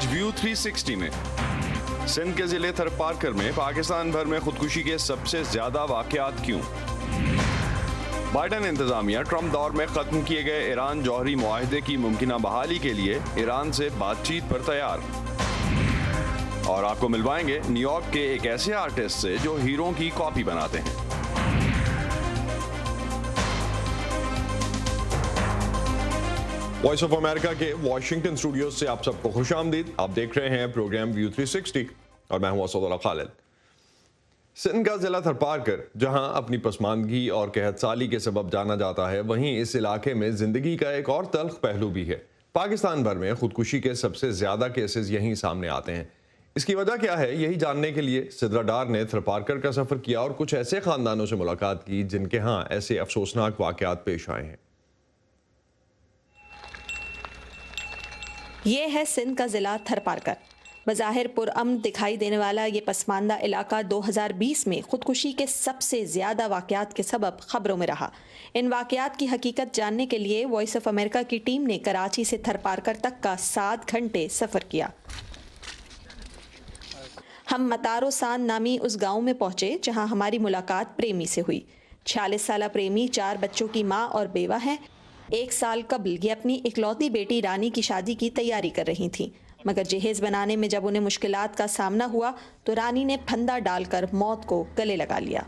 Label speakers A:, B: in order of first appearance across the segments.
A: آج ویو 360 میں سندھ کے ضلع تھرپارکر میں پاکستان بھر میں خودکشی کے سب سے زیادہ واقعات کیوں؟ بائیڈن انتظامیہ ٹرمپ دور میں ختم کیے گئے ایران جوہری معاہدے کی ممکنہ بحالی کے لیے ایران سے بات چیت پر تیار۔ اور آپ کو ملوائیں گے نیو یارک کے ایک ایسے آرٹسٹ سے جو ہیروں کی کاپی بناتے ہیں۔ وائس آف امریکہ کے واشنگٹن اسٹوڈیوز سے آپ سب کو خوش آمدید۔ آپ دیکھ رہے ہیں پروگرام ویو 360 اور میں ہوں اسد اللہ خالد۔ سندھ کا ضلع تھرپارکر جہاں اپنی پسماندگی اور قحط سالی کے سبب جانا جاتا ہے، وہیں اس علاقے میں زندگی کا ایک اور تلخ پہلو بھی ہے۔ پاکستان بھر میں خودکشی کے سب سے زیادہ کیسز یہیں سامنے آتے ہیں۔ اس کی وجہ کیا ہے، یہی جاننے کے لیے سدرا ڈار نے تھرپارکر کا سفر کیا اور کچھ ایسے خاندانوں سے ملاقات کی جن کے ہاں ایسے افسوسناک واقعات پیش آئے ہیں۔
B: یہ ہے سندھ کا ضلع تھرپارکر۔ بظاہر پرامن دکھائی دینے والا یہ پسماندہ علاقہ 2020 میں خودکشی کے سب سے زیادہ واقعات کے سبب خبروں میں رہا۔ ان واقعات کی حقیقت جاننے کے لیے وائس آف امریکہ کی ٹیم نے کراچی سے تھرپارکر تک کا 7 گھنٹے سفر کیا۔ ہم متارو سان نامی اس گاؤں میں پہنچے جہاں ہماری ملاقات پریمی سے ہوئی۔ 46 سالہ پریمی 4 بچوں کی ماں اور بیوہ ہیں۔ 1 سال قبل یہ اپنی اکلوتی بیٹی رانی کی شادی کی تیاری کر رہی تھیں، مگر جہیز بنانے میں جب انہیں مشکلات کا سامنا ہوا تو رانی نے پھندا ڈال کر موت کو گلے لگا لیا۔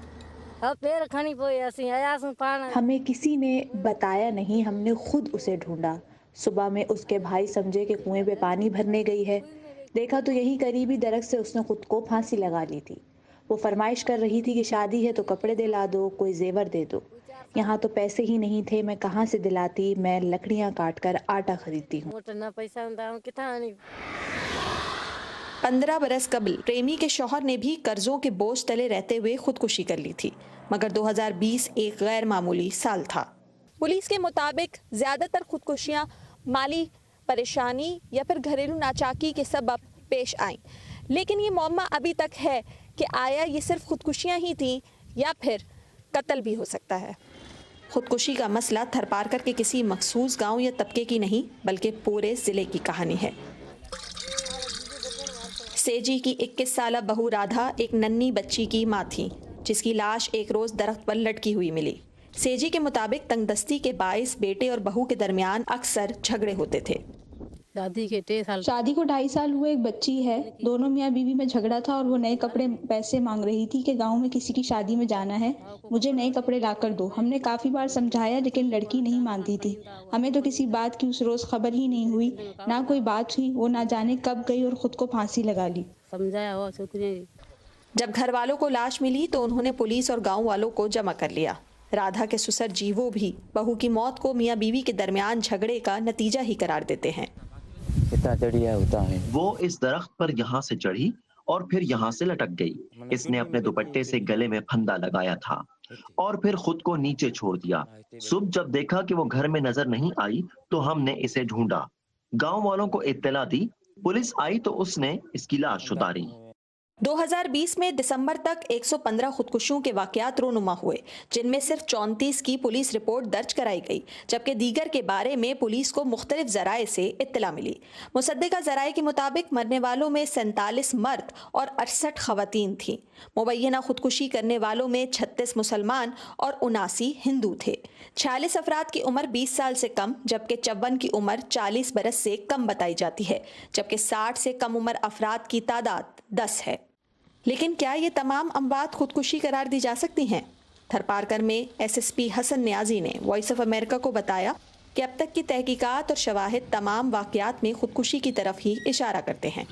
C: ہمیں کسی نے بتایا نہیں، ہم نے خود اسے ڈھونڈا۔ صبح میں اس کے بھائی سمجھے کہ کنویں پہ پانی بھرنے گئی ہے، دیکھا تو یہی قریبی درخت سے اس نے خود کو پھانسی لگا لی تھی۔ وہ فرمائش کر رہی تھی کہ شادی ہے تو کپڑے دلا دو، کوئی زیور دے دو۔ یہاں تو پیسے ہی نہیں تھے، میں کہاں سے دلاتی، میں لکڑیاں کاٹ کر آٹا خریدتی ہوں۔
B: 15 برس قبل پریمی کے شوہر نے بھی قرضوں کے بوجھ تلے رہتے ہوئے خودکشی کر لی تھی، مگر 2020 ایک غیر معمولی سال تھا۔ پولیس کے مطابق زیادہ تر خودکشیاں مالی پریشانی یا پھر گھریلو ناچاکی کے سبب پیش آئیں، لیکن یہ معمہ ابھی تک ہے کہ آیا یہ صرف خودکشیاں ہی تھیں یا پھر قتل بھی ہو سکتا ہے۔ خودکشی کا مسئلہ تھرپارکر کے کسی مخصوص گاؤں یا طبقے کی نہیں بلکہ پورے ضلع کی کہانی ہے۔ سیجی کی 21 سالہ بہو رادھا ایک ننھی بچی کی ماں تھی جس کی لاش ایک روز درخت پر لٹکی ہوئی ملی۔ سیجی کے مطابق تنگ دستی کے باعث بیٹے اور بہو کے درمیان اکثر جھگڑے ہوتے تھے۔
C: شادی کو 2.5 سال ہوئے، ایک بچی ہے، دونوں میاں بیوی میں جھگڑا تھا اور وہ نئے کپڑے پیسے مانگ رہی تھی کہ گاؤں میں کسی کی شادی میں جانا ہے، مجھے نئے کپڑے لا کر دو۔ ہم نے کافی بار سمجھایا لیکن لڑکی نہیں مانتی تھی۔ ہمیں تو کسی بات کی اس روز خبر ہی نہیں ہوئی، نہ کوئی بات ہوئی، وہ نہ جانے کب گئی اور خود کو پھانسی لگا لی۔
B: جب گھر والوں کو لاش ملی تو انہوں نے پولیس اور گاؤں والوں کو جمع کر لیا۔ رادھا کے سسر جیوو بھی بہو کی موت کو میاں بیوی کے درمیان جھگڑے کا نتیجہ ہی قرار دیتے ہیں۔
D: وہ اس درخت پر یہاں سے چڑھی اور پھر یہاں سے لٹک گئی۔ اس نے اپنے دوپٹے سے گلے میں پھندا لگایا تھا اور پھر خود کو نیچے چھوڑ دیا۔ صبح جب دیکھا کہ وہ گھر میں نظر نہیں آئی تو ہم نے اسے ڈھونڈا، گاؤں والوں کو اطلاع دی، پولیس آئی تو اس نے اس کی لاش اتاری۔
B: 2020 میں دسمبر تک 115 خودکشیوں کے واقعات رونما ہوئے، جن میں صرف 34 کی پولیس رپورٹ درج کرائی گئی، جبکہ دیگر کے بارے میں پولیس کو مختلف ذرائع سے اطلاع ملی۔ مصدقہ ذرائع کے مطابق مرنے والوں میں 47 مرد اور 68 خواتین تھیں۔ مبینہ خودکشی کرنے والوں میں 36 مسلمان اور 79 ہندو تھے۔ 46 افراد کی عمر 20 سال سے کم جبکہ 54 کی عمر 40 برس سے کم بتائی جاتی ہے، جبکہ 60 سے کم عمر افراد کی تعداد 10 ہے۔ لیکن کیا یہ تمام اموات خودکشی قرار دی جا سکتی ہیں؟ تھرپارکر میں ایس ایس پی حسن نیازی نے وائس آف امریکہ کو بتایا کہ اب تک کی تحقیقات اور شواہد تمام واقعات میں خودکشی کی طرف ہی اشارہ کرتے ہیں۔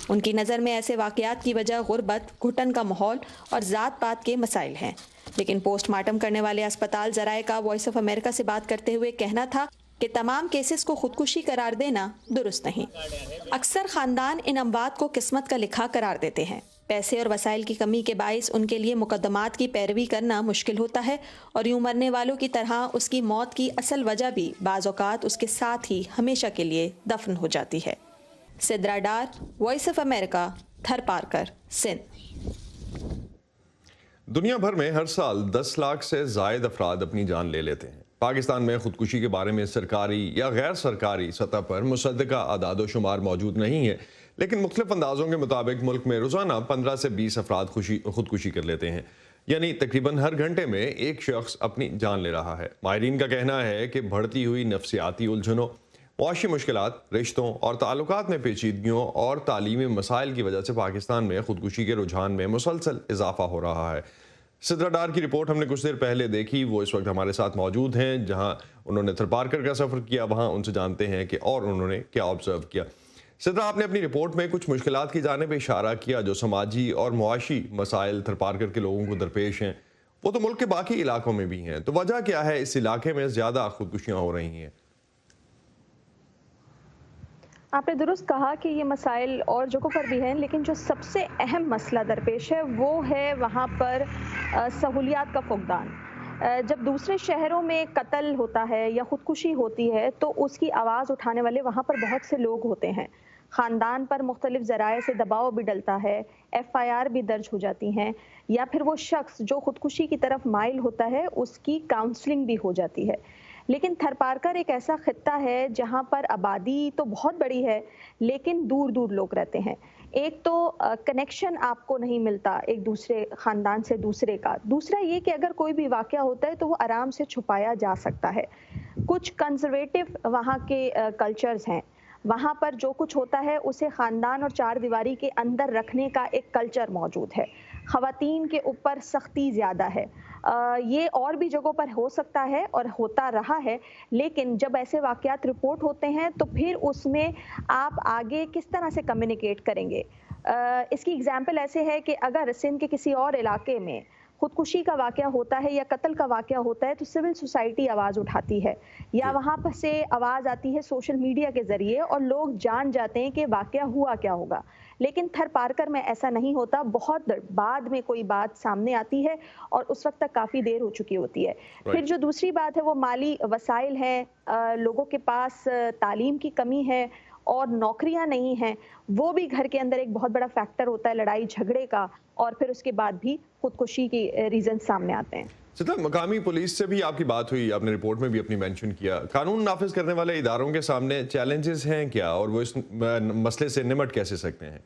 B: ان کی نظر میں ایسے واقعات کی وجہ غربت، گھٹن کا ماحول اور ذات پات کے مسائل ہیں، لیکن پوسٹ مارٹم کرنے والے اسپتال ذرائع کا وائس آف امریکہ سے بات کرتے ہوئے کہنا تھا کہ تمام کیسز کو خودکشی قرار دینا درست نہیں۔ اکثر خاندان ان اموات کو قسمت کا لکھا قرار دیتے ہیں۔ پیسے اور وسائل کی کمی کے باعث ان کے لیے مقدمات کی پیروی کرنا مشکل ہوتا ہے، اور یوں مرنے والوں کی طرح اس کی موت کی اصل وجہ بھی بعض اوقات اس کے ساتھ ہی ہمیشہ کے لیے دفن ہو جاتی ہے۔ Sidra Dar, Voice of America, Tharparkar, Sindh.
A: دنیا بھر میں ہر سال 10 لاکھ سے زائد افراد اپنی جان لے لیتے ہیں۔ پاکستان میں خودکشی کے بارے میں سرکاری یا غیر سرکاری سطح پر مصدقہ اعداد و شمار موجود نہیں ہے، لیکن مختلف اندازوں کے مطابق ملک میں روزانہ 15 سے 20 افراد خودکشی کر لیتے ہیں، یعنی تقریباً ہر گھنٹے میں ایک شخص اپنی جان لے رہا ہے۔ ماہرین کا کہنا ہے کہ بڑھتی ہوئی نفسیاتی الجھنوں، معاشی مشکلات، رشتوں اور تعلقات میں پیچیدگیوں اور تعلیمی مسائل کی وجہ سے پاکستان میں خودکشی کے رجحان میں مسلسل اضافہ ہو رہا ہے۔ سدرا ڈار کی رپورٹ ہم نے کچھ دیر پہلے دیکھی، وہ اس وقت ہمارے ساتھ موجود ہیں، جہاں انہوں نے تھرپارکر کا سفر کیا، وہاں ان سے جانتے ہیں کہ اور انہوں نے کیا آبزرو کیا۔ سدرا، آپ نے اپنی رپورٹ میں کچھ مشکلات کی جانب اشارہ کیا جو سماجی اور معاشی مسائل تھرپارکر کے لوگوں کو درپیش ہیں، وہ تو ملک کے باقی علاقوں میں بھی ہیں، تو وجہ کیا ہے اس علاقے میں زیادہ خودکشیاں ہو رہی ہیں؟
E: آپ نے درست کہا کہ یہ مسائل اور جگہوں پر بھی ہیں، لیکن جو سب سے اہم مسئلہ درپیش ہے وہ ہے وہاں پر سہولیات کا فقدان۔ جب دوسرے شہروں میں قتل ہوتا ہے یا خودکشی ہوتی ہے تو اس کی آواز اٹھانے والے وہاں پر بہت سے لوگ ہوتے ہیں، خاندان پر مختلف ذرائع سے دباؤ بھی ڈلتا ہے، FIR بھی درج ہو جاتی ہیں، یا پھر وہ شخص جو خودکشی کی طرف مائل ہوتا ہے اس کی کاؤنسلنگ بھی ہو جاتی ہے۔ لیکن تھرپارکر ایک ایسا خطہ ہے جہاں پر آبادی تو بہت بڑی ہے لیکن دور دور لوگ رہتے ہیں۔ ایک تو کنیکشن آپ کو نہیں ملتا ایک دوسرے خاندان سے دوسرے کا، دوسرا یہ کہ اگر کوئی بھی واقعہ ہوتا ہے تو وہ آرام سے چھپایا جا سکتا ہے۔ کچھ کنزرویٹو وہاں کے کلچرز ہیں، وہاں پر جو کچھ ہوتا ہے اسے خاندان اور چار دیواری کے اندر رکھنے کا ایک کلچر موجود ہے۔ خواتین کے اوپر سختی زیادہ ہے۔ یہ اور بھی جگہوں پر ہو سکتا ہے اور ہوتا رہا ہے، لیکن جب ایسے واقعات رپورٹ ہوتے ہیں تو پھر اس میں آپ آگے کس طرح سے کمیونیکیٹ کریں گے؟ اس کی اگزامپل ایسے ہے کہ اگر سندھ کے کسی اور علاقے میں خودکشی کا واقعہ ہوتا ہے یا قتل کا واقعہ ہوتا ہے تو سول سوسائٹی آواز اٹھاتی ہے، یا وہاں پر سے آواز آتی ہے سوشل میڈیا کے ذریعے اور لوگ جان جاتے ہیں کہ واقعہ ہوا کیا ہوگا۔ لیکن تھرپارکر میں ایسا نہیں ہوتا، بہت بعد میں کوئی بات سامنے آتی ہے اور اس وقت تک کافی دیر ہو چکی ہوتی ہے۔ پھر جو دوسری بات ہے وہ مالی وسائل ہیں، لوگوں کے پاس تعلیم کی کمی ہے اور نوکریاں نہیں ہیں، وہ بھی گھر کے اندر ایک بہت بڑا فیکٹر ہوتا ہے لڑائی جھگڑے کا، اور پھر اس کے بعد بھی خودکشی کی ریزن سامنے آتے ہیں۔
A: مقامی پولیس سے بھی آپ کی بات ہوئی، آپ نے رپورٹ میں بھی اپنی مینشن کیا، قانون نافذ کرنے والے اداروں کے سامنے چیلنجز ہیں کیا اور وہ اس مسئلے سے نمٹ کیسے سکتے ہیں؟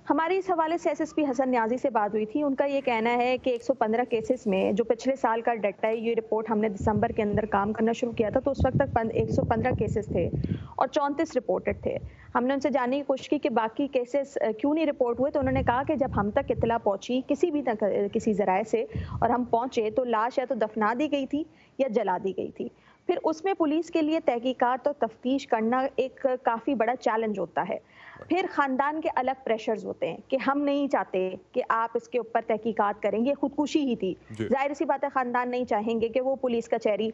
E: ہماری اس حوالے سے SSP حسن نیازی سے بات ہوئی تھی، ان کا یہ کہنا ہے کہ 115 کیسز میں جو پچھلے سال کا ڈیٹا ہے، یہ رپورٹ ہم نے دسمبر کے اندر کام کرنا شروع کیا تھا تو اس وقت تک 115 کیسز تھے اور 34 رپورٹڈ تھے۔ ہم نے ان سے جاننے کی کوشش کی کہ باقی کیسز کیوں نہیں رپورٹ ہوئے، تو انہوں نے کہا کہ جب ہم تک اطلاع پہنچی کسی ذرائع سے اور ہم پہنچے تو لاش یا تو دفنا دی گئی تھی یا جلا دی گئی تھی۔ پھر اس میں پولیس کے لیے تحقیقات اور تفتیش کرنا ایک کافی بڑا چیلنج ہوتا ہے۔ پھر خاندان کے الگ پریشرز ہوتے ہیں کہ ہم نہیں چاہتے کہ آپ اس کے اوپر تحقیقات کریں گے، خودکشی ہی تھی، ظاہر سی بات ہے خاندان نہیں چاہیں گے کہ وہ پولیس کچہری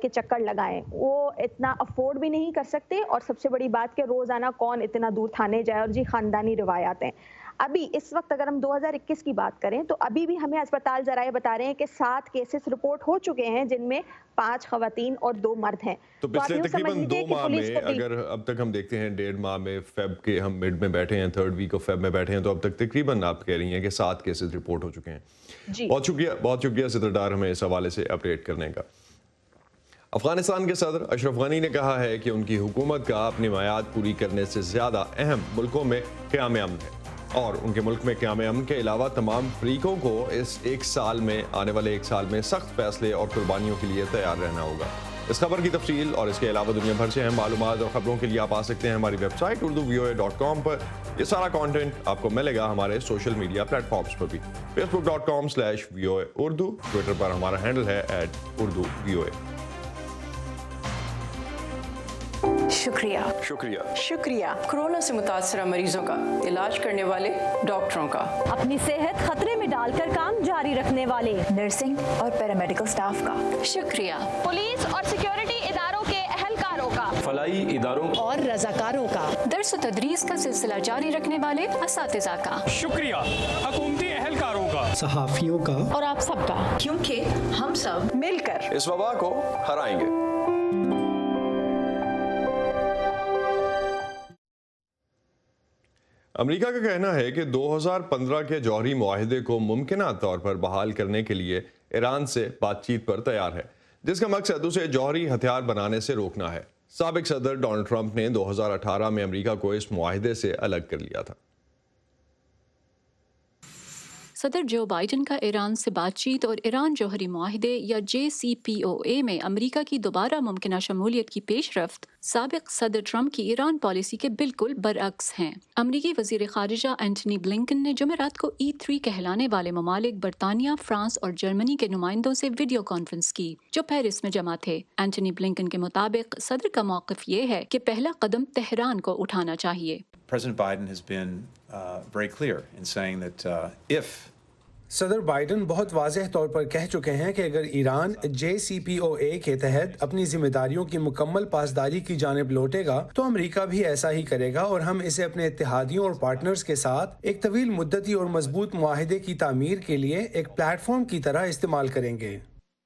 E: کے چکر لگائیں، وہ اتنا افورڈ بھی نہیں کر سکتے، اور سب سے بڑی بات کہ روزانہ کون اتنا دور تھانے جائے، اور جی خاندانی روایات ہیں۔ ابھی اس وقت اگر ہم 2021 کی بات کریں تو ابھی بھی ہمیں اسپتال ذرائع بتا رہے ہیں کہ 7 کیسز رپورٹ ہو چکے ہیں جن میں 5 خواتین اور 2 مرد ہیں۔
A: تو پچھلے تقریباً 2 ماہ میں، اگر اب تک ہم دیکھتے ہیں 1.5 ماہ میں، فیب کے ہم مڈ میں بیٹھے ہیں، 3rd ویک آف فیب میں بیٹھے ہیں، تو اب تک تقریباً آپ کہہ رہی ہیں کہ 7 کیسز رپورٹ ہو چکے ہیں۔ بہت شکریہ سدرا ڈار ہمیں اس حوالے سے اپڈیٹ کرنے کا۔ افغانستان کے صدر اشرف غنی نے کہا ہے کہ ان کی حکومت کا اپنی میعاد پوری کرنے سے زیادہ اہم ملکوں میں قیام امن ہے، اور ان کے ملک میں قیام امن کے علاوہ تمام فریقوں کو اس آنے والے ایک سال میں سخت فیصلے اور قربانیوں کے لیے تیار رہنا ہوگا۔ اس خبر کی تفصیل اور اس کے علاوہ دنیا بھر سے اہم معلومات اور خبروں کے لیے آپ آ سکتے ہیں ہماری ویب سائٹ urduvoa.com پر۔ یہ سارا کانٹینٹ آپ کو ملے گا ہمارے سوشل میڈیا پلیٹ فارمز پر بھی، facebook.com/VOA Urdu، ٹویٹر پر ہمارا ہینڈل ہے @urduvoa۔
F: شکریہ کورونا سے متاثرہ مریضوں کا علاج کرنے والے ڈاکٹروں کا،
G: اپنی صحت خطرے میں ڈال کر کام جاری رکھنے والے نرسنگ اور پیرامیڈیکل سٹاف کا،
F: شکریہ
G: پولیس اور سیکیورٹی اداروں کے اہلکاروں کا،
H: فلاحی اداروں
G: اور رضاکاروں کا،
F: درس و تدریس کا سلسلہ جاری رکھنے والے اساتذہ کا،
H: شکریہ حکومتی اہلکاروں کا،
I: صحافیوں کا،
G: اور آپ سب کا،
F: کیونکہ ہم سب
G: مل کر
A: اس وبا کو ہرائیں گے۔ امریکہ کا کہنا ہے کہ 2015 کے جوہری معاہدے کو ممکنہ طور پر بحال کرنے کے لیے ایران سے بات چیت پر تیار ہے، جس کا مقصد اسے جوہری ہتھیار بنانے سے روکنا ہے۔ سابق صدر ڈونلڈ ٹرمپ نے 2018 میں امریکہ کو اس معاہدے سے الگ کر لیا تھا۔
I: صدر جو بائیڈن کا ایران سے بات چیت اور ایران جوہری معاہدے یا JCPOA میں امریکہ کی دوبارہ ممکنہ شمولیت کی پیش رفت سابق صدر ٹرمپ کی ایران پالیسی کے بالکل برعکس ہیں۔ امریکی وزیر خارجہ اینٹنی بلنکن نے جمعرات کو E3 کہلانے والے ممالک برطانیہ، فرانس اور جرمنی کے نمائندوں سے ویڈیو کانفرنس کی، جو پیرس میں جمع تھے۔ اینٹنی بلنکن کے مطابق صدر کا موقف یہ ہے کہ پہلا قدم تہران کو اٹھانا چاہیے۔
J: President Biden has been very clear in saying that if
K: صدر بائیڈن بہت واضح طور پر کہہ چکے ہیں کہ اگر ایران JCPOA کے تحت اپنی ذمہ داریوں کی مکمل پاسداری کی جانب لوٹے گا تو امریکہ بھی ایسا ہی کرے گا، اور ہم اسے اپنے اتحادیوں اور پارٹنرز کے ساتھ ایک طویل مدتی اور مضبوط معاہدے کی تعمیر کے لیے ایک پلیٹ فارم کی طرح استعمال کریں گے۔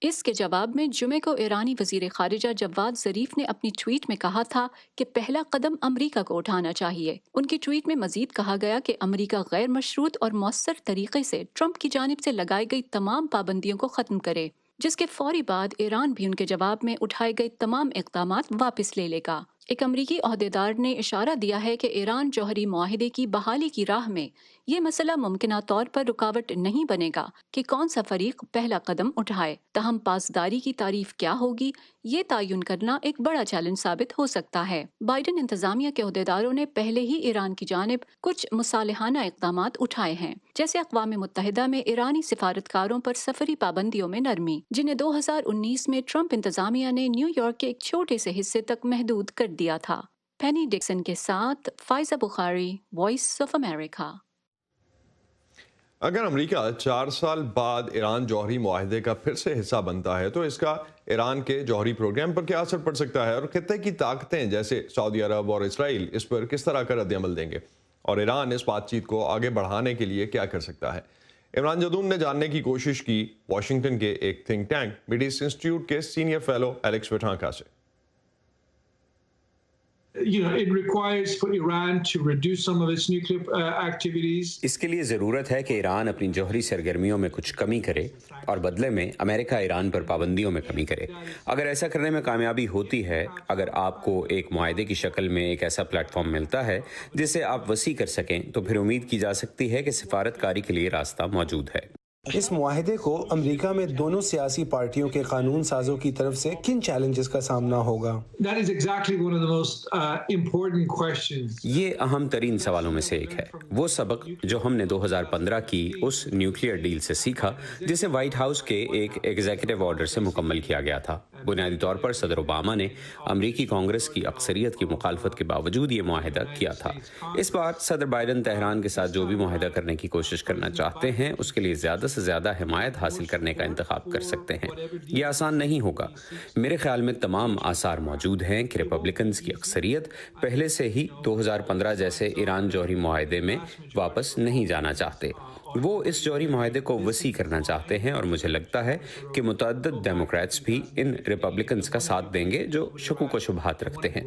I: اس کے جواب میں جمعے کو ایرانی وزیر خارجہ جواد ظریف نے اپنی ٹویٹ میں کہا تھا کہ پہلا قدم امریکہ کو اٹھانا چاہیے۔ ان کی ٹویٹ میں مزید کہا گیا کہ امریکہ غیر مشروط اور مؤثر طریقے سے ٹرمپ کی جانب سے لگائی گئی تمام پابندیوں کو ختم کرے، جس کے فوری بعد ایران بھی ان کے جواب میں اٹھائے گئے تمام اقدامات واپس لے لے گا۔ ایک امریکی عہدیدار نے اشارہ دیا ہے کہ ایران جوہری معاہدے کی بحالی کی راہ میں یہ مسئلہ ممکنہ طور پر رکاوٹ نہیں بنے گا کہ کون سا فریق پہلا قدم اٹھائے، تاہم پاسداری کی تعریف کیا ہوگی یہ تعین کرنا ایک بڑا چیلنج ثابت ہو سکتا ہے۔ بائیڈن انتظامیہ کے عہدیداروں نے پہلے ہی ایران کی جانب کچھ مصالحانہ اقدامات اٹھائے ہیں، جیسے اقوام متحدہ میں ایرانی سفارتکاروں پر سفری پابندیوں میں نرمی، جنہیں 2019 میں ٹرمپ انتظامیہ نے نیو یارک کے ایک چھوٹے سے حصے تک محدود کر دیا تھا۔ پینی ڈکسن کے ساتھ فائزہ بخاری، وائس آف امریکہ۔
A: اگر امریکہ 4 سال بعد ایران جوہری معاہدے کا پھر سے حصہ بنتا ہے تو اس کا ایران کے جوہری پروگرام پر کیا اثر پڑ سکتا ہے، اور خطے کی طاقتیں جیسے سعودی عرب اور اسرائیل اس پر کس طرح کا رد عمل دیں گے، اور ایران اس بات چیت کو آگے بڑھانے کے لیے کیا کر سکتا ہے؟ عمران جدون نے جاننے کی کوشش کی واشنگٹن کے ایک تھنک ٹینک میڈیس انسٹیٹیوٹ کے سینئر فیلو ایلیکس وٹھانکا سے۔
L: It requires for Iran to reduce some of its nuclear activities.
M: اس کے لیے ضرورت ہے کہ ایران اپنی جوہری سرگرمیوں میں کچھ کمی کرے اور بدلے میں امریکہ ایران پر پابندیوں میں کمی کرے۔ اگر ایسا کرنے میں کامیابی ہوتی ہے، اگر آپ کو ایک معاہدے کی شکل میں ایک ایسا پلیٹ فارم ملتا ہے جسے آپ وسیع کر سکیں، تو پھر امید کی جا سکتی ہے کہ سفارت کاری کے لیے راستہ موجود ہے۔
K: اس معاہدے کو امریکہ میں دونوں سیاسی پارٹیوں کے قانون سازوں کی طرف سے کن چیلنجز کا سامنا ہوگا؟
L: That is exactly one of the most important questions.
M: یہ اہم ترین سوالوں میں سے ایک ہے، وہ سبق جو ہم نے 2015 کی اس نیوکلیئر ڈیل سے سیکھا جسے وائٹ ہاؤس کے ایک ایگزیکٹو آرڈر سے مکمل کیا گیا تھا۔ بنیادی طور پر صدر اوباما نے امریکی کانگریس کی اکثریت کی مخالفت کے باوجود یہ معاہدہ کیا تھا۔ اس بار صدر بائیڈن تہران کے ساتھ جو بھی معاہدہ کرنے کی کوشش کرنا چاہتے ہیں اس کے لیے زیادہ سے زیادہ حمایت حاصل کرنے کا انتخاب کر سکتے ہیں۔ یہ آسان نہیں ہوگا۔ میرے خیال میں تمام آثار موجود ہیں کہ ریپبلکنز کی اکثریت پہلے سے ہی 2015 جیسے ایران جوہری معاہدے میں واپس نہیں جانا چاہتے۔ وہ اس جوہری معاہدے کو وسیع کرنا چاہتے ہیں، اور مجھے لگتا ہے کہ متعدد ڈیموکریٹس بھی ان ریپبلکنز کا ساتھ دیں گے جو شکوک و شبہات رکھتے ہیں۔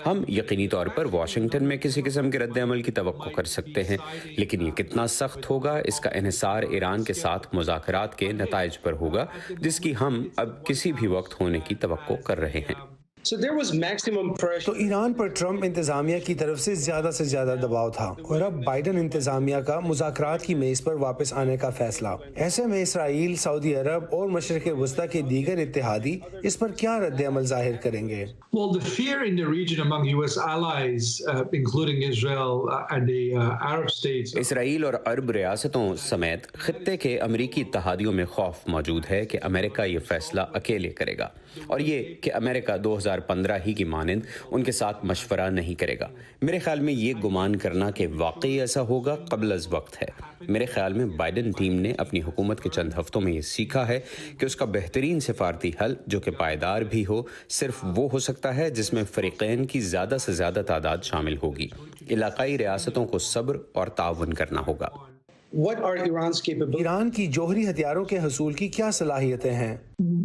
M: ہم یقینی طور پر واشنگٹن میں کسی قسم کے رد عمل کی توقع کر سکتے ہیں، لیکن یہ کتنا سخت ہوگا اس کا انحصار ایران کے ساتھ مذاکرات کے نتائج پر ہوگا، جس کی ہم اب کسی بھی وقت ہونے کی توقع کر رہے ہیں۔
K: تو ایران پر ٹرمپ انتظامیہ کی طرف سے زیادہ دباؤ تھا، اور اب بائیڈن انتظامیہ کا مذاکرات کی میز پر واپس آنے کا فیصلہ۔ ایسے میں اسرائیل، سعودی عرب اور مشرق وسطیٰ کے دیگر اتحادی اس پر کیا رد عمل ظاہر کریں گے؟
L: Well, the fear in the region among US allies, including Israel and the Arab states.
M: اسرائیل اور عرب ریاستوں سمیت خطے کے امریکی اتحادیوں میں خوف موجود ہے کہ امریکہ یہ فیصلہ اکیلے کرے گا، اور یہ کہ امریکہ 2015 ہی کی مانند ان کے ساتھ مشورہ نہیں کرے گا۔ میرے خیال میں یہ گمان کرنا کہ واقعی ایسا ہوگا قبل از وقت ہے۔ میرے خیال میں بائیڈن ٹیم نے اپنی حکومت کے چند ہفتوں میں یہ سیکھا ہے کہ اس کا بہترین سفارتی حل جو کہ پائیدار بھی ہو صرف وہ ہو سکتا ہے جس میں فریقین کی زیادہ سے زیادہ تعداد شامل ہوگی۔ علاقائی ریاستوں کو صبر اور تعاون کرنا ہوگا۔
N: What are Iran's capabilities?
K: Iran کی جوہری ہتھیاروں کے حصول کی کیا صلاحیتیں ہیں؟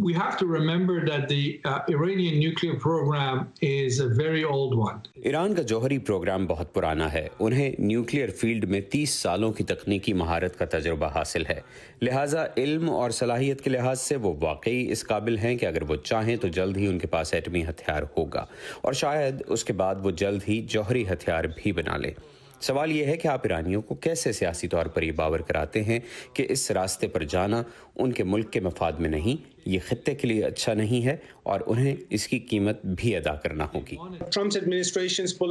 L: We have to remember that the Iranian nuclear program is a very old one.
M: Iran کا جوہری پروگرام بہت پرانا ہے. انہیں نیوکلیئر فیلڈ میں 30 سالوں کی تکنیکی مہارت کا تجربہ حاصل ہے. لہٰذا علم اور صلاحیت کے لحاظ سے وہ واقعی اس قابل ہیں کہ اگر وہ چاہیں تو جلد ہی ان کے پاس ایٹمی ہتھیار ہوگا اور شاید اس کے بعد وہ جلد ہی جوہری ہتھیار بھی بنا لیں. سوال یہ ہے کہ آپ ایرانیوں کو کیسے سیاسی طور پر یہ باور کراتے ہیں کہ اس راستے پر جانا ان کے ملک کے مفاد میں نہیں، یہ خطے کے لیے اچھا نہیں ہے اور انہیں اس کی قیمت بھی ادا کرنا ہوگی.
K: ٹرمپ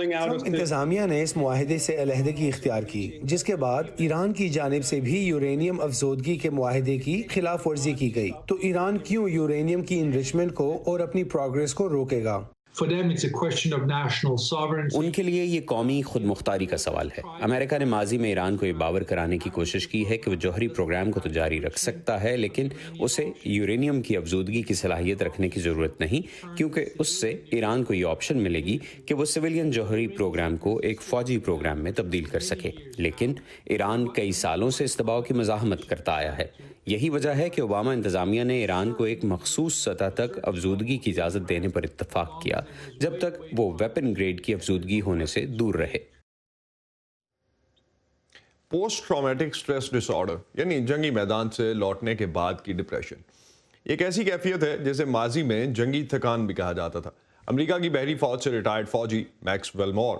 K: انتظامیہ نے اس معاہدے سے علیحدگی اختیار کی، جس کے بعد ایران کی جانب سے بھی یورینیم افزودگی کے معاہدے کی خلاف ورزی کی گئی. تو ایران کیوں یورینیم کی انریچمنٹ کو اور اپنی پروگریس کو روکے گا؟
L: For them, it's a question of national sovereignty.
M: ان کے لیے یہ قومی خود مختاری کا سوال ہے. امریکہ نے ماضی میں ایران کو یہ باور کرانے کی کوشش کی ہے کہ وہ جوہری پروگرام کو تو جاری رکھ سکتا ہے لیکن اسے یورینیم کی افزودگی کی صلاحیت رکھنے کی ضرورت نہیں، کیونکہ اس سے ایران کو یہ آپشن ملے گی کہ وہ سویلین جوہری پروگرام کو ایک فوجی پروگرام میں تبدیل کر سکے. لیکن ایران کئی سالوں سے اس دباؤ کی مزاحمت کرتا آیا ہے. یہی وجہ ہے کہ اوباما انتظامیہ نے ایران کو ایک مخصوص سطح تک افزودگی کی اجازت دینے پر اتفاق کیا جب تک وہ ویپن گریڈ کی افزودگی ہونے سے دور رہے.
A: پوسٹ ٹرامیٹک سٹریس ڈس آرڈر یعنی جنگی میدان سے لوٹنے کے بعد کی ڈپریشن ایک ایسی کیفیت ہے جسے ماضی میں جنگی تھکان بھی کہا جاتا تھا. امریکہ کی بحری فوج سے ریٹائرڈ فوجی میکس ویل مور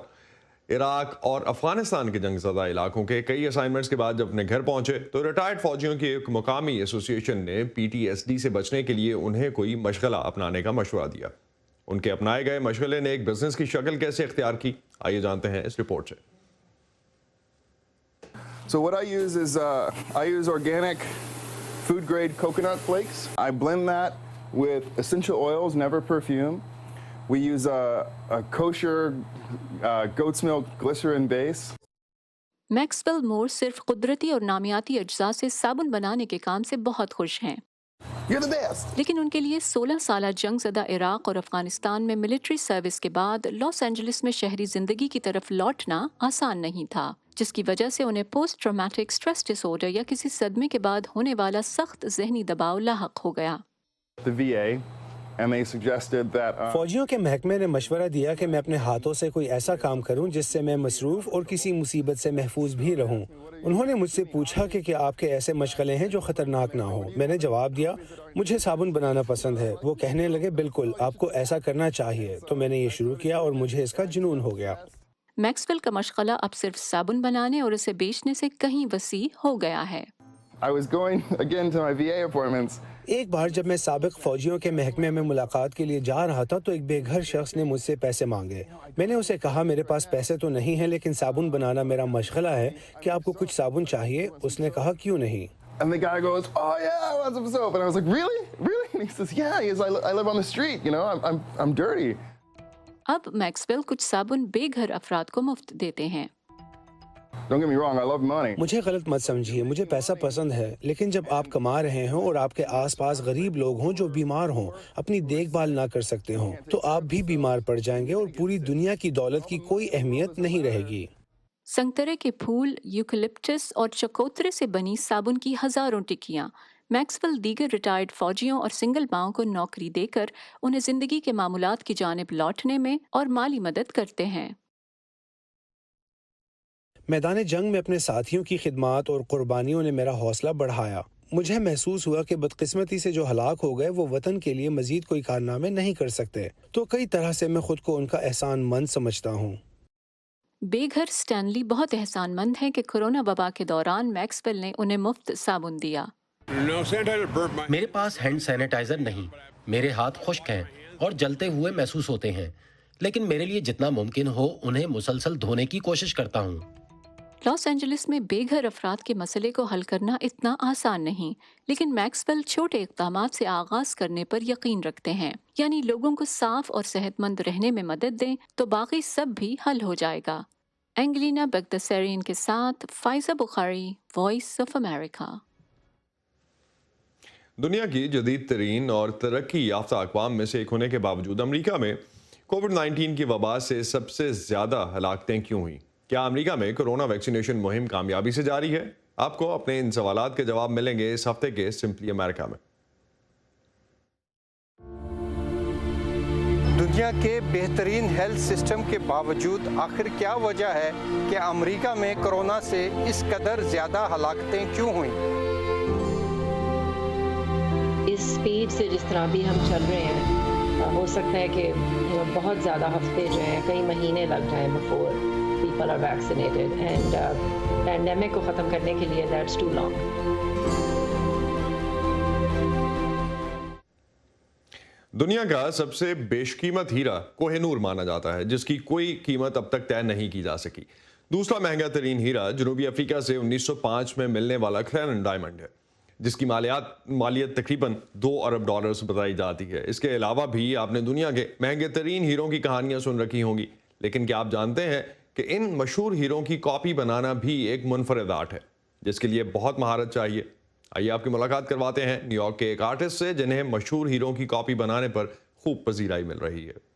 A: عراق اور افغانستان کے جنگ زدہ علاقوں کے کئی اسائنمنٹس کے بعد جب اپنے گھر پہنچے تو ریٹائرڈ فوجیوں کی ایک مقامی ایسوسی ایشن نے PTSD سے بچنے کے لیے انہیں کوئی مشغلہ اپنانے کا مشورہ دیا. ان کے اپنائے گئے مشغلے نے ایک بزنس کی شکل کیسے اختیار کی، آئیے جانتے ہیں اس رپورٹ سے.
O: So what I use is I use organic food grade coconut flakes. I blend that with essential oils, never perfume. We use a kosher goat's milk glycerin base.
I: Maxwell Moore صرف قدرتی اور نامیاتی اجزاء سے صابن بنانے کے کام سے بہت خوش ہیں. لیکن ان کے لیے 16 سالہ جنگ زدہ عراق اور افغانستان میں ملٹری سروس کے بعد لاس اینجلس میں شہری زندگی کی طرف لوٹنا آسان نہیں تھا، جس کی وجہ سے انہیں پوسٹ ٹرامیٹک سٹریس ڈس آرڈر یا کسی صدمے کے بعد ہونے والا سخت ذہنی دباؤ لاحق ہو گیا.
K: فوجیوں کے محکمے نے مشورہ دیا کہ میں اپنے ہاتھوں سے کوئی ایسا کام کروں جس سے میں مصروف اور کسی مصیبت سے محفوظ بھی رہوں. انہوں نے مجھ سے پوچھا کہ کیا آپ کے ایسے مشغلے ہیں جو خطرناک نہ ہوں. میں نے جواب دیا مجھے صابن بنانا پسند ہے. وہ کہنے لگے بالکل آپ کو ایسا کرنا چاہیے. تو میں نے یہ شروع کیا اور مجھے اس کا جنون ہو گیا.
I: میکسویل کا مشغلہ اب صرف صابن بنانے اور اسے بیچنے سے کہیں وسیع ہو گیا ہے.
K: ایک بار جب میں سابق فوجیوں کے محکمے میں ملاقات کے لیے جا رہا تھا تو ایک بے گھر شخص نے مجھ سے پیسے مانگے. میں نے اسے کہا میرے پاس پیسے تو نہیں ہیں لیکن صابن بنانا میرا مشغلہ ہے، کہ آپ کو کچھ صابن چاہیے؟ اس نے کہا کیوں نہیں.
O: And the guy goes, "Oh yeah, I want some soap." And I was like, "Really? Really?" And he says, "Yeah." He says, I live on the street, you know. I'm dirty.
I: اب Maxwell کچھ صابن بے گھر افراد کو مفت دیتے ہیں.
O: Don't get me wrong, I love money.
K: مجھے غلط مت سمجھیے، مجھے پیسہ پسند ہے، لیکن جب آپ کما رہے ہوں اور آپ کے آس پاس غریب لوگ ہوں جو بیمار ہوں، اپنی دیکھ بھال نہ کر سکتے ہوں، تو آپ بھی بیمار پڑ جائیں گے اور پوری دنیا کی دولت کی کوئی اہمیت نہیں رہے گی.
I: سنگترے کے پھول، یوکلپٹس اور چکوترے سے بنی صابن کی ہزاروں ٹکیاں. میکسویل دیگر ریٹائرڈ فوجیوں اور سنگل ماؤں کو نوکری دے کر انہیں زندگی کے معمولات کی جانب لوٹنے میں اور مالی مدد کرتے ہیں.
K: میدان جنگ میں اپنے ساتھیوں کی خدمات اور قربانیوں نے میرا حوصلہ بڑھایا. مجھے محسوس ہوا کہ بدقسمتی سے جو ہلاک ہو گئے وہ وطن کے لیے مزید کوئی کارنامے نہیں کر سکتے، تو کئی طرح سے میں خود کو ان کا احسان مند سمجھتا ہوں.
I: بے گھر سٹینلی بہت احسان مند ہیں کہ کورونا وبا کے دوران میکسویل نے انہیں مفت صابن دیا.
P: میرے پاس ہینڈ سینیٹائزر نہیں، میرے ہاتھ خشک ہیں اور جلتے ہوئے محسوس ہوتے ہیں، لیکن میرے لیے جتنا ممکن ہو انہیں مسلسل دھونے کی کوشش کرتا ہوں.
I: لاس اینجلس میں بے گھر افراد کے مسئلے کو حل کرنا اتنا آسان نہیں، لیکن میکسویل چھوٹے اقدامات سے آغاز کرنے پر یقین رکھتے ہیں. یعنی لوگوں کو صاف اور صحت مند رہنے میں مدد دیں تو باقی سب بھی حل ہو جائے گا. اینگلینا بگدسیرین کے ساتھ فائزہ بخاری، وائس آف امریکہ.
A: دنیا کی جدید ترین اور ترقی یافتہ اقوام میں سے ایک ہونے کے باوجود امریکہ میں کووڈ-19 کی وبا سے سب سے زیادہ ہلاکتیں کیوں ہوئیں؟ کیا امریکہ میں کورونا ویکسینیشن مہم کامیابی سے جاری ہے؟ آپ کو اپنے ان سوالات کے جواب ملیں گے اس ہفتے کے سمپلی امریکہ میں۔
N: دنیا کے بہترین ہیلتھ سسٹم کے باوجود آخر کیا وجہ ہے کہ امریکہ میں کرونا سے اس قدر زیادہ ہلاکتیں کیوں ہوئیں؟
Q: اس سپیڈ سے جس طرح بھی ہم چل رہے ہیں، ہو سکتا ہے کہ بہت زیادہ ہفتے جو ہیں، کئی مہینے لگ جائیں before people are vaccinated, and pandemic کو ختم کرنے کے لیے دیٹس ٹو لانگ۔
A: دنیا کا سب سے بیش قیمت ہیرا کوہ نور مانا جاتا ہے، جس کی کوئی قیمت اب تک طے نہیں کی جا سکی۔ دوسرا مہنگا ترین ہیرا جنوبی افریقہ سے 1905 میں ملنے والا کلینن ڈائمنڈ ہے، جس کی مالیت تقریباً $2 ارب بتائی جاتی ہے۔ اس کے علاوہ بھی آپ نے دنیا کے مہنگے ترین ہیروں کی کہانیاں سن رکھی ہوں گی، لیکن کیا آپ جانتے ہیں کہ ان مشہور ہیروں کی کاپی بنانا بھی ایک منفرد آرٹ ہے، جس کے لیے بہت مہارت چاہیے؟ آئیے آپ کی ملاقات کرواتے ہیں نیو یارک کے ایک آرٹسٹ سے جنہیں مشہور ہیروں کی کاپی بنانے پر خوب پذیرائی مل رہی ہے۔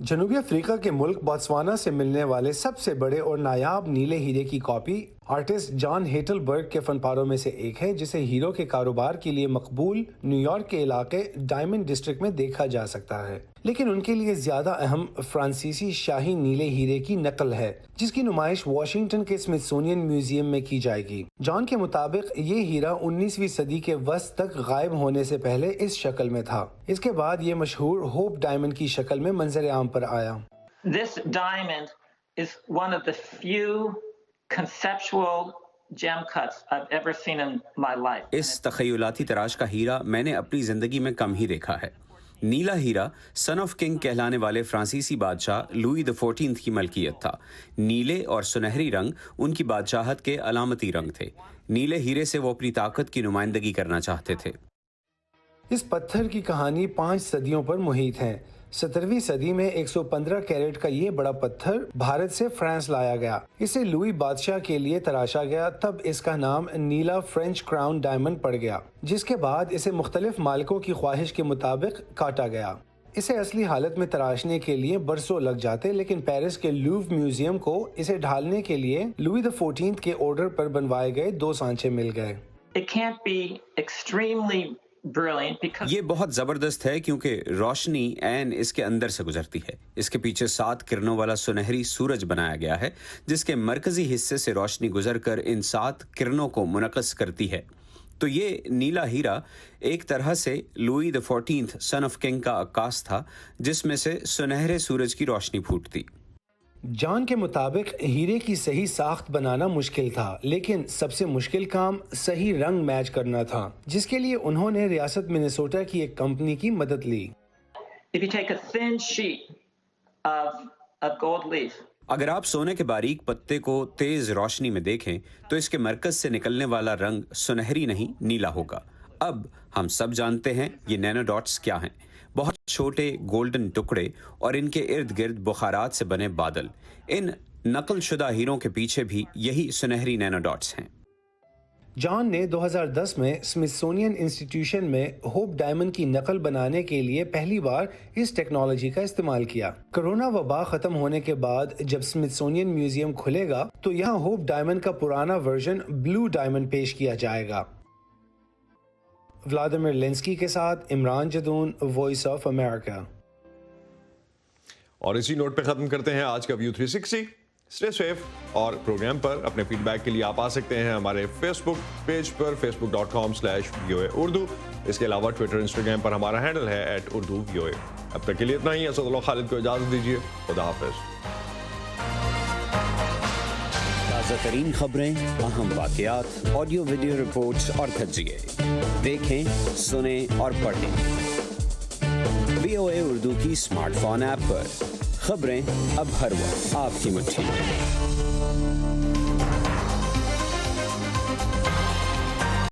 K: جنوبی افریقہ کے ملک بوتسوانا سے ملنے والے سب سے بڑے اور نایاب نیلے ہیرے کی کاپی آرٹسٹ جان ہیٹل برگ کے فن پاروں میں سے ایک ہے، جسے ہیرو کے کاروبار کے لیے مقبول نیو یارک کے علاقے ڈائمنڈ ڈسٹرکٹ میں دیکھا جا سکتا ہے، لیکن ان کے لیے زیادہ اہم فرانسیسی شاہی نیلے ہیرے کی نقل ہے، جس کی نمائش واشنگٹن کے اسمتھسونین میوزیم میں کی جائے گی۔ جان کے مطابق یہ ہیرا 19ویں صدی کے وسط تک غائب ہونے سے پہلے اس شکل میں تھا، اس کے بعد یہ مشہور ہوپ ڈائمنڈ کی شکل میں منظر عام پر آیا۔
R: This diamond is one of the few conceptual gem cuts I've ever seen in my life.
M: اس تخیلاتی تراش کا ہیرا میں نے اپنی زندگی میں کم ہی دیکھا ہے۔ نیلا ہیرا سن آف کنگ کہلانے والے فرانسیسی بادشاہ لوئی XIV کی ملکیت تھا۔ نیلے اور سنہری رنگ ان کی بادشاہت کے علامتی رنگ تھے۔ نیلے ہیرے سے وہ اپنی طاقت کی نمائندگی کرنا چاہتے تھے۔
K: اس پتھر کی کہانی 5 صدیوں پر محیط ہے۔ 17ویں صدی میں 115 کیرٹ کا یہ بڑا پتھر بھارت سے فرانس لایا گیا، اسے لوئی بادشاہ کے لیے تراشا گیا، تب اس کا نام نیلا فرینچ کراؤن ڈائمنڈ پڑ گیا، جس کے بعد اسے مختلف مالکوں کی خواہش کے مطابق کاٹا گیا۔ اسے اصلی حالت میں تراشنے کے لیے برسوں لگ جاتے، لیکن پیرس کے لوور میوزیم کو اسے ڈھالنے کے لیے لوئی XIV کے آرڈر پر بنوائے گئے 2 سانچے مل گئے۔
R: It can't be extremely brilliant because
M: یہ بہت زبردست ہے کیونکہ روشنی عین اس کے اندر سے گزرتی ہے۔ اس کے پیچھے 7 کرنوں والا سنہری سورج بنایا گیا ہے، جس کے مرکزی حصے سے روشنی گزر کر ان 7 کرنوں کو منعکس کرتی ہے۔ تو یہ نیلا ہیرا ایک طرح سے لوئی XIV سن آف کنگ کا عکاس تھا، جس میں سے سنہرے سورج کی روشنی پھوٹتی۔
K: جان کے مطابق ہیرے کی صحیح ساخت بنانا مشکل تھا، لیکن سب سے مشکل کام صحیح رنگ میچ کرنا تھا، جس کے لیے انہوں نے ریاست منیسوٹا کی ایک کمپنی کی مدد لی۔
R: if you take a thin sheet of gold leaf,
M: اگر آپ سونے کے باریک پتے کو تیز روشنی میں دیکھیں تو اس کے مرکز سے نکلنے والا رنگ سنہری نہیں نیلا ہوگا۔ اب ہم سب جانتے ہیں یہ نینو ڈاٹس کیا ہیں، بہت چھوٹے گولڈن ٹکڑے اور ان کے ارد گرد بخارات سے بنے بادل۔ ان نقل شدہ ہیروں کے پیچھے بھی یہی سنہری نینو ڈاٹس ہیں۔
K: جان نے 2010 میں اسمتھسونین انسٹیٹیوشن میں ہوپ ڈائمنڈ کی نقل بنانے کے لیے پہلی بار اس ٹیکنالوجی کا استعمال کیا۔ کرونا وبا ختم ہونے کے بعد جب اسمتھسونین میوزیم کھلے گا تو یہاں ہوپ ڈائمنڈ کا پرانا ورژن بلو ڈائمنڈ پیش کیا جائے گا۔ ولادیمیر لینسکی کے ساتھ Imran Jadoon, Voice of America.
A: اور اسی نوٹ پہ ختم کرتے ہیں آج کا ویو 360۔ اسٹے سیف، اور پروگرام پر اپنے فیڈ بیک کے لیے آپ آ سکتے ہیں ہمارے فیس بک پیج پر facebook.com/VOA اردو۔ اس کے علاوہ ٹویٹر انسٹاگرام پر ہمارا ہینڈل ہے @urduvoa۔ اب تک کے لیے اتنا ہی۔ اسد اللہ خالد کو اجازت دیجیے، خدا حافظ۔
M: تازہ ترین خبریں، اہم واقعات، آڈیو ویڈیو رپورٹس اور تجزیے دیکھیں، سنیں اور پڑھیں VOA اردو کی اسمارٹ فون ایپ پر۔ خبریں اب ہر وقت آپ کی مٹھی میں۔